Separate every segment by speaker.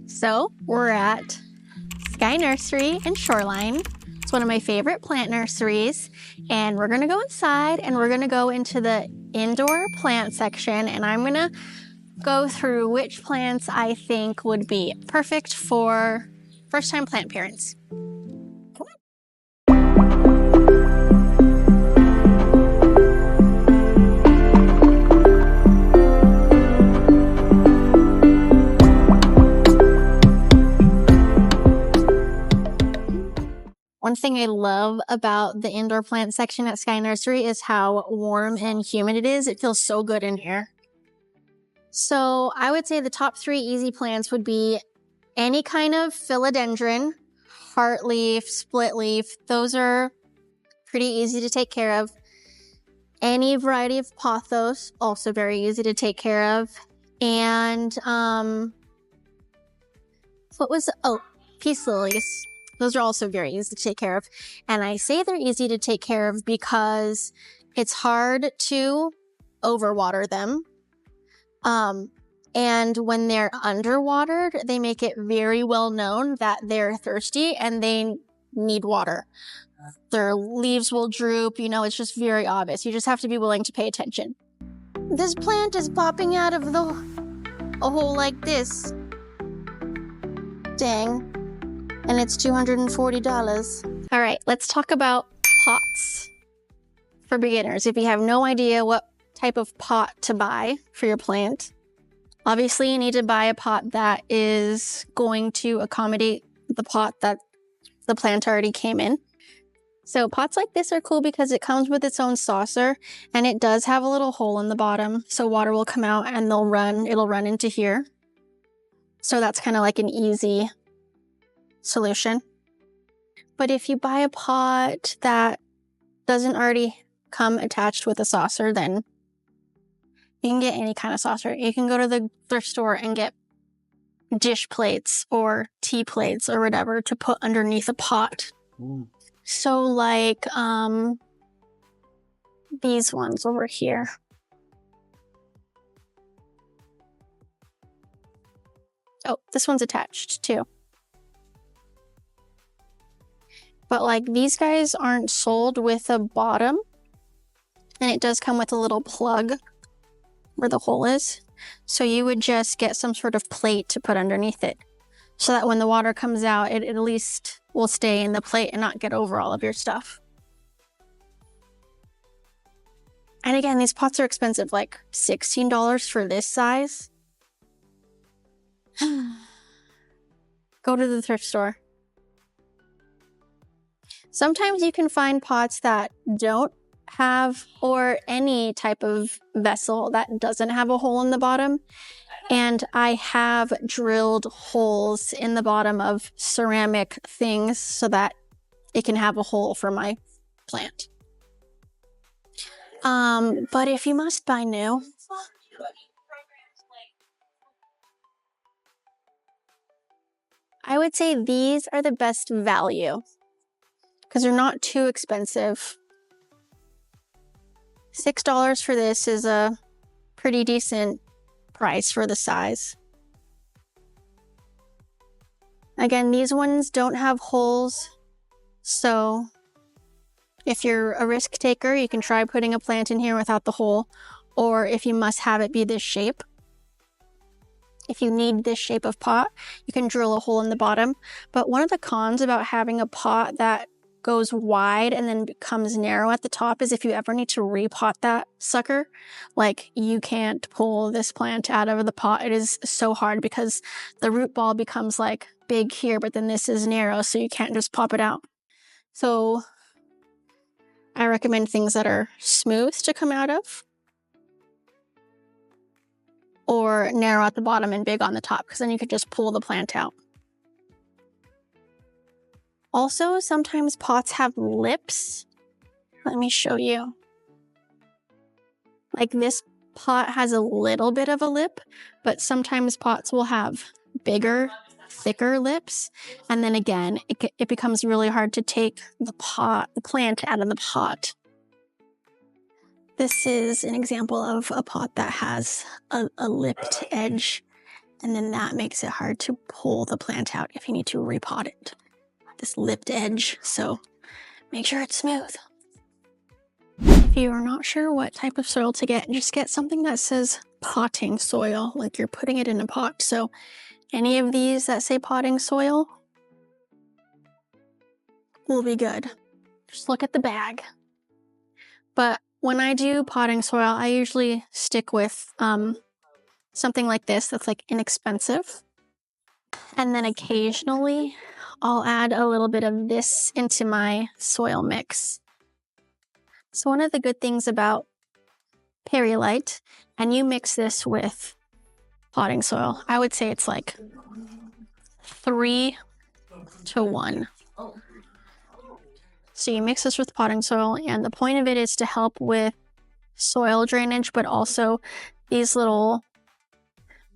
Speaker 1: So we're at Sky Nursery in Shoreline. It's one of my favorite plant nurseries, and we're gonna go inside and we're gonna go into the indoor plant section, and I'm gonna go through which plants I think would be perfect for first-time plant parents. One thing I love about the indoor plant section at Sky Nursery is how warm and humid it is. It feels so good in here. So I would say the top 3 easy plants would be any kind of philodendron, heartleaf, split leaf. Those are pretty easy to take care of. Any variety of pothos, also very easy to take care of. And peace lilies. Those are also very easy to take care of. And I say they're easy to take care of because it's hard to overwater them. And when they're underwatered, they make it very well known that they're thirsty and they need water. Their leaves will droop, it's just very obvious. You just have to be willing to pay attention. This plant is popping out of a hole like this. Dang. And it's $240. All right, let's talk about pots for beginners. If you have no idea what type of pot to buy for your plant, obviously you need to buy a pot that is going to accommodate the pot that the plant already came in. So pots like this are cool because it comes with its own saucer, and it does have a little hole in the bottom, so water will come out and it'll run into here. So that's kind of like an easy solution. But if you buy a pot that doesn't already come attached with a saucer, then you can get any kind of saucer. You can go to the thrift store and get dish plates or tea plates or whatever to put underneath a pot. So like these ones over here. Oh, this one's attached too. But like these guys aren't sold with a bottom, and it does come with a little plug where the hole is. So you would just get some sort of plate to put underneath it so that when the water comes out, it at least will stay in the plate and not get over all of your stuff. And again, these pots are expensive, like $16 for this size. Go to the thrift store. Sometimes you can find pots that don't have, or any type of vessel that doesn't have a hole in the bottom. And I have drilled holes in the bottom of ceramic things so that it can have a hole for my plant. But if you must buy new, I would say these are the best value because they're not too expensive. $6 for this is a pretty decent price for the size. Again, these ones don't have holes, so if you're a risk taker, you can try putting a plant in here without the hole, or if you must have it be this shape. If you need this shape of pot, you can drill a hole in the bottom. But one of the cons about having a pot that goes wide and then becomes narrow at the top is if you ever need to repot that sucker, like you can't pull this plant out of the pot. It is so hard because the root ball becomes like big here, but then this is narrow, so you can't just pop it out. So I recommend things that are smooth to come out of, or narrow at the bottom and big on the top, because then you could just pull the plant out. Also, sometimes pots have lips. Let me show you. Like this pot has a little bit of a lip, but sometimes pots will have bigger, thicker lips. And then again, it becomes really hard to take the plant out of the pot. This is an example of a pot that has a lipped edge. And then that makes it hard to pull the plant out if you need to repot it. This lipped edge, so make sure it's smooth. If you are not sure what type of soil to get, just get something that says potting soil, like you're putting it in a pot. So any of these that say potting soil will be good. Just look at the bag. But when I do potting soil, I usually stick with something like this that's like inexpensive. And then occasionally I'll add a little bit of this into my soil mix. So one of the good things about perlite, and you mix this with potting soil, I would say it's like 3 to 1. So you mix this with potting soil, and the point of it is to help with soil drainage, but also these little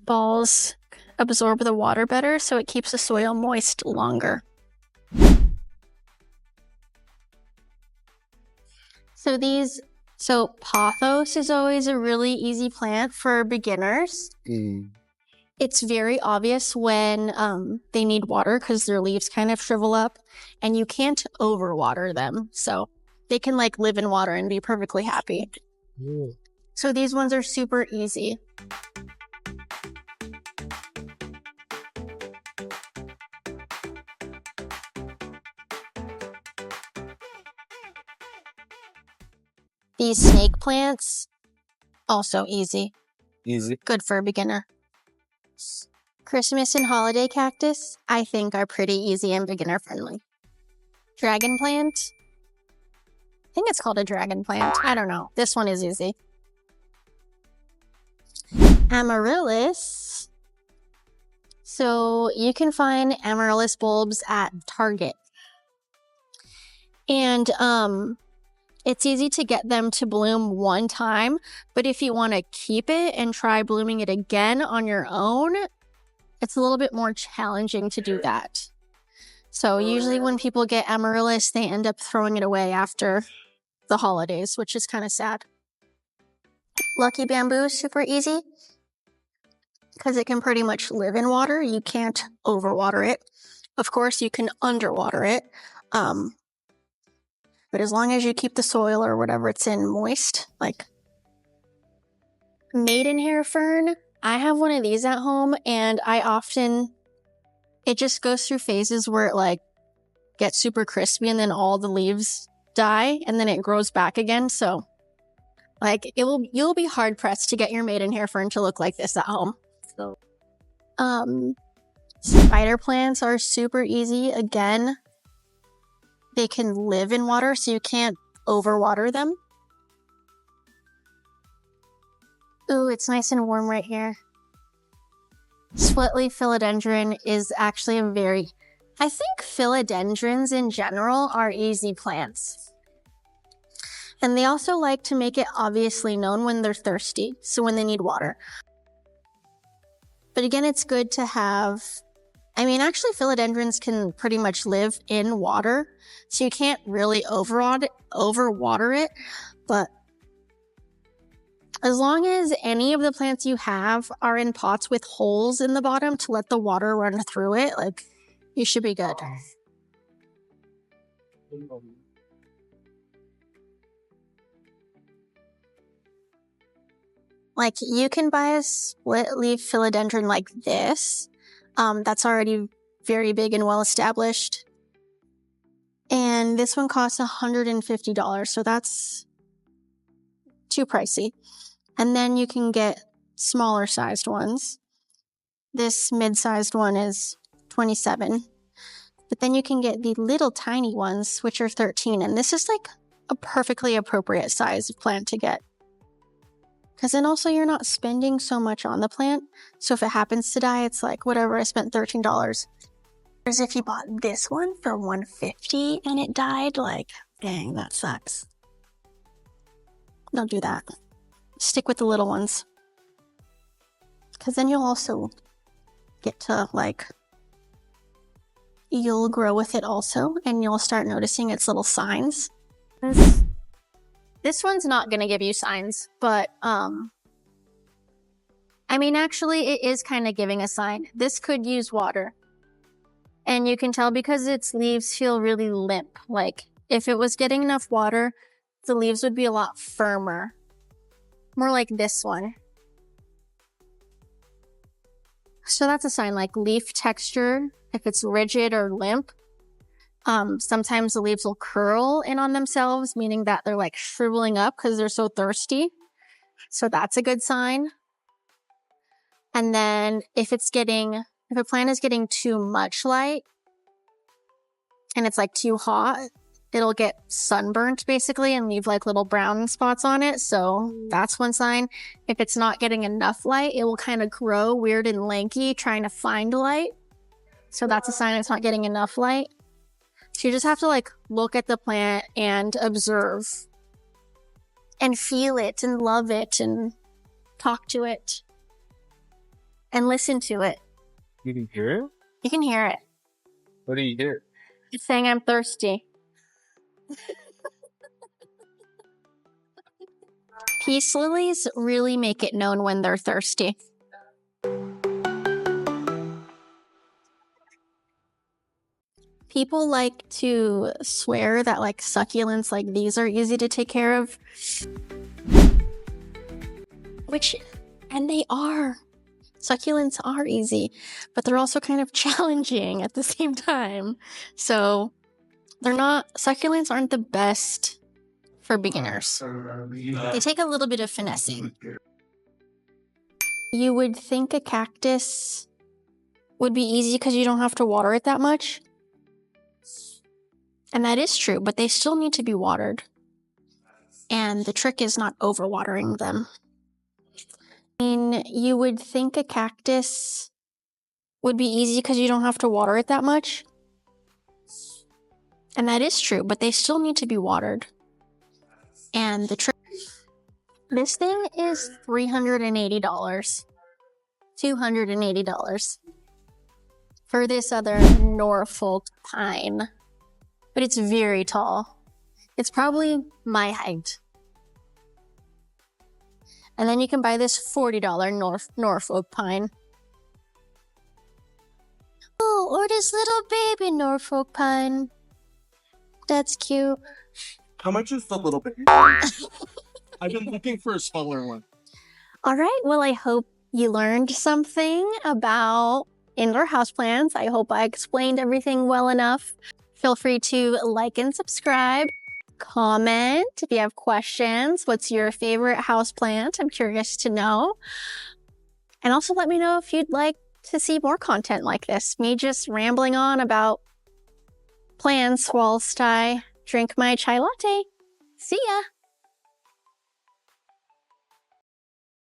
Speaker 1: balls absorb the water better, so it keeps the soil moist longer. So pothos is always a really easy plant for beginners. It's very obvious when they need water because their leaves kind of shrivel up, and you can't overwater them. So they can like live in water and be perfectly happy. So these ones are super easy. These snake plants, also easy.
Speaker 2: Easy.
Speaker 1: Good for a beginner. Christmas and holiday cactus, I think, are pretty easy and beginner friendly. Dragon plant, I think it's called a dragon plant. I don't know. This one is easy. Amaryllis. So you can find amaryllis bulbs at Target. And it's easy to get them to bloom one time, but if you want to keep it and try blooming it again on your own, it's a little bit more challenging to do that. So usually when people get amaryllis, they end up throwing it away after the holidays, which is kind of sad. Lucky bamboo is super easy because it can pretty much live in water. You can't overwater it. Of course, you can underwater it. But as long as you keep the soil or whatever it's in moist, like maidenhair fern, I have one of these at home, and it just goes through phases where it like gets super crispy and then all the leaves die and then it grows back again. So like you'll be hard pressed to get your maidenhair fern to look like this at home. So spider plants are super easy. Again, they can live in water, so you can't overwater them. Ooh, it's nice and warm right here. Split-leaf philodendron is actually I think philodendrons in general are easy plants. And they also like to make it obviously known when they're thirsty, so when they need water. But again, it's good to have, actually philodendrons can pretty much live in water, so you can't really overwater it, but as long as any of the plants you have are in pots with holes in the bottom to let the water run through it, like, you should be good. Like, you can buy a split-leaf philodendron like this. That's already very big and well-established. And this one costs $150, so that's too pricey. And then you can get smaller sized ones. This mid-sized one is $27. But then you can get the little tiny ones, which are $13. And this is like a perfectly appropriate size of plant to get. Because then also you're not spending so much on the plant. So if it happens to die, it's like, whatever, I spent $13. Whereas if you bought this one for $150 and it died, like, dang, that sucks. Don't do that. Stick with the little ones. Because then you'll also get to, like, you'll grow with it also, and you'll start noticing its little signs. This one's not going to give you signs, but I mean, actually, it is kind of giving a sign. This could use water. And you can tell because its leaves feel really limp. Like, if it was getting enough water, the leaves would be a lot firmer. More like this one. So that's a sign, like leaf texture, if it's rigid or limp. Sometimes the leaves will curl in on themselves, meaning that they're like shriveling up because they're so thirsty. So that's a good sign. And then if a plant is getting too much light and it's like too hot, it'll get sunburnt basically and leave like little brown spots on it. So that's one sign. If it's not getting enough light, it will kind of grow weird and lanky trying to find light. So that's a sign it's not getting enough light. So you just have to like look at the plant and observe and feel it and love it and talk to it and listen to it.
Speaker 2: You can hear it?
Speaker 1: You can hear it.
Speaker 2: What do you hear?
Speaker 1: It's saying I'm thirsty. Peace lilies really make it known when they're thirsty. People like to swear that like succulents like these are easy to take care of. And they are. Succulents are easy, but they're also kind of challenging at the same time. So succulents aren't the best for beginners. They take a little bit of finessing. You would think a cactus would be easy because you don't have to water it that much. And that is true, but they still need to be watered. And the trick is not overwatering them. I mean, you would think a cactus would be easy because you don't have to water it that much. And that is true, but they still need to be watered. And the trick... This thing is $380. $280 for this other Norfolk pine. But it's very tall. It's probably my height. And then you can buy this $40 Norfolk pine. Oh, or this little baby Norfolk pine. That's cute.
Speaker 2: How much is the little baby? I've been looking for a smaller one.
Speaker 1: All right, well, I hope you learned something about indoor houseplants. I hope I explained everything well enough. Feel free to like and subscribe. Comment if you have questions. What's your favorite houseplant? I'm curious to know. And also let me know if you'd like to see more content like this. Me just rambling on about plants whilst I drink my chai latte. See ya!